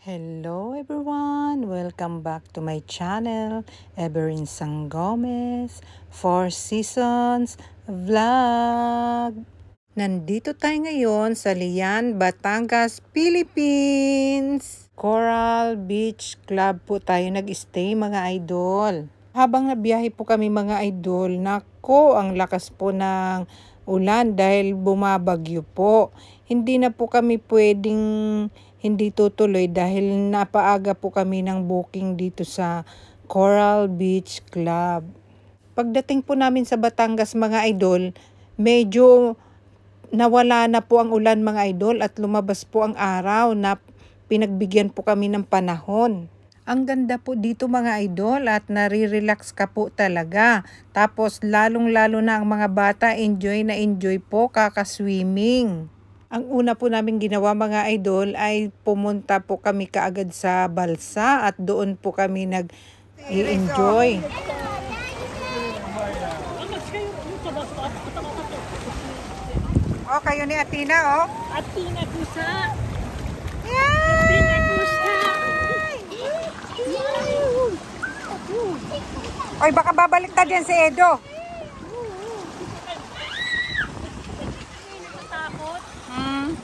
Hello everyone! Welcome back to my channel, Everin Sanggomez, 4 Seasons Vlog! Nandito tayo ngayon sa Lian, Batangas, Philippines! Coral Beach Club po tayo nag-stay mga idol. Habang nabiyahe po kami mga idol, nako ang lakas po ng ulan dahil bumabagyo po. Hindi na po kami pwedeng hindi tutuloy dahil napaaga po kami ng booking dito sa Coral Beach Club. Pagdating po namin sa Batangas mga idol, medyo nawala na po ang ulan mga idol at lumabas po ang araw na pinagbigyan po kami ng panahon. Ang ganda po dito mga idol at nare-relax ka po talaga. Tapos lalong-lalo na ang mga bata enjoy na enjoy po kaka-swimming. Ang una po namin ginawa mga idol ay pumunta po kami kaagad sa balsa at doon po kami nag-i-enjoy. Oh, kayo ni Atina, oh. Atina Kusa. Yay! Atina Kusa. Oy, baka babaliktad yan si Edo. Nakatakot. Hmm.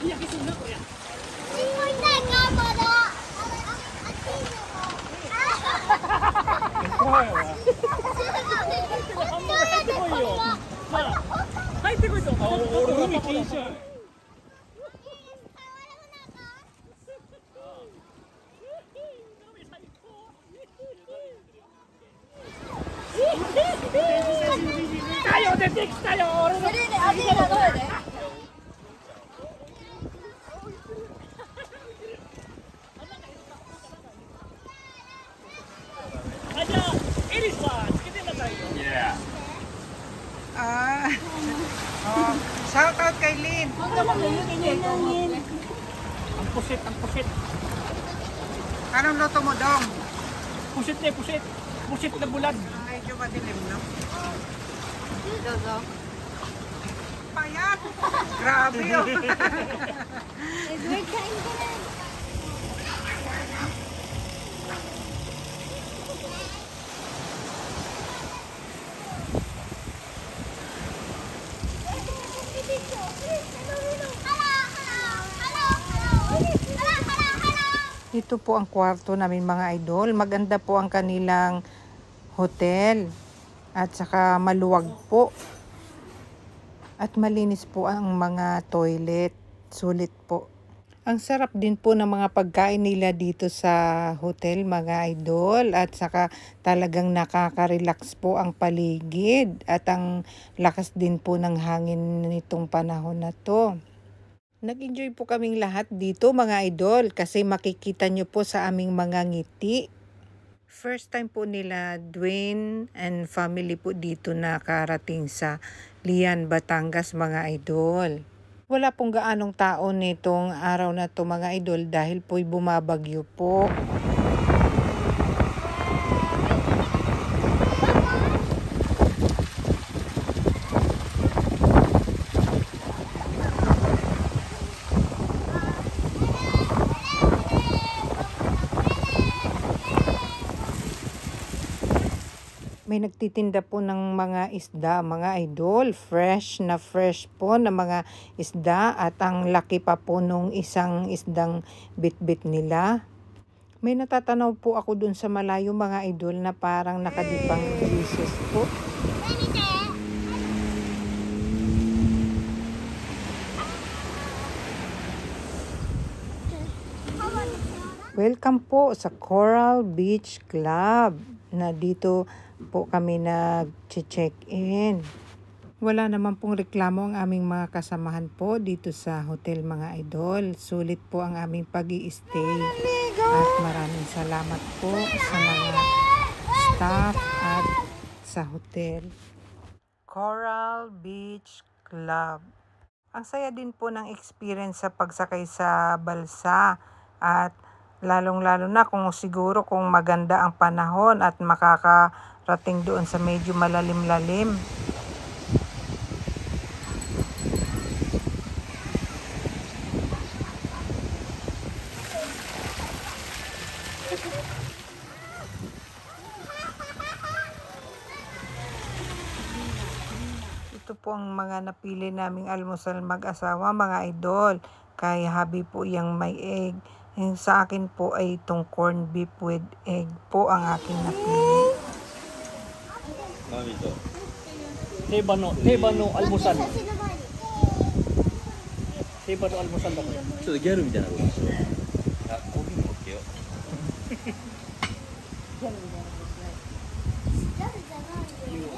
Tayo, Netflix tayo. Aja, Elisa, kita na tayo. Yeah. Oh, shout out kay Lynn. Ang pusit, ang pusit. Anong luto mo, Dong? Pusit na pusit. Pusit na bulag. Medyo madilim, no? Payat! Grabe yun! Ito po ang kwarto namin mga idol. Maganda po ang kanilang hotel. At saka maluwag po. At malinis po ang mga toilet. Sulit po. Ang sarap din po ng mga pagkain nila dito sa hotel mga idol. At saka talagang nakaka-relax po ang paligid. At ang lakas din po ng hangin nitong panahon na to. Nag-enjoy po kaming lahat dito mga idol kasi makikita nyo po sa aming mga ngiti. First time po nila Dwayne and family po dito nakarating sa Lian, Batangas mga idol. Wala pong gaanong tao nitong araw na to mga idol dahil po'y bumabagyo po. May nagtitinda po ng mga isda, mga idol. Fresh na fresh po na mga isda at ang laki pa po nung isang isdang bit-bit nila. May natatanaw po ako dun sa malayo mga idol na parang nakadipang Jesus po. Welcome po sa Coral Beach Club na dito po kami nag-check-in. Wala naman pong reklamo ang aming mga kasamahan po dito sa hotel mga idol. Sulit po ang aming pag-i-stay. At maraming salamat po sa mga staff at sa hotel. Coral Beach Club. Ang saya din po ng experience sa pagsakay sa balsa at lalong-lalo na kung siguro kung maganda ang panahon at makakarating doon sa medyo malalim-lalim. Ito po ang mga napili naming almusal mag-asawa, mga idol. Kay habi po yung may egg. Yung sa akin po ay itong corned beef with egg po ang aking napili. Teba no almusal. Teba no almusal ba ko? ちょっとギャルみたいなことでしょ。あ、コーヒーも OK よ。ギャルじゃないよね。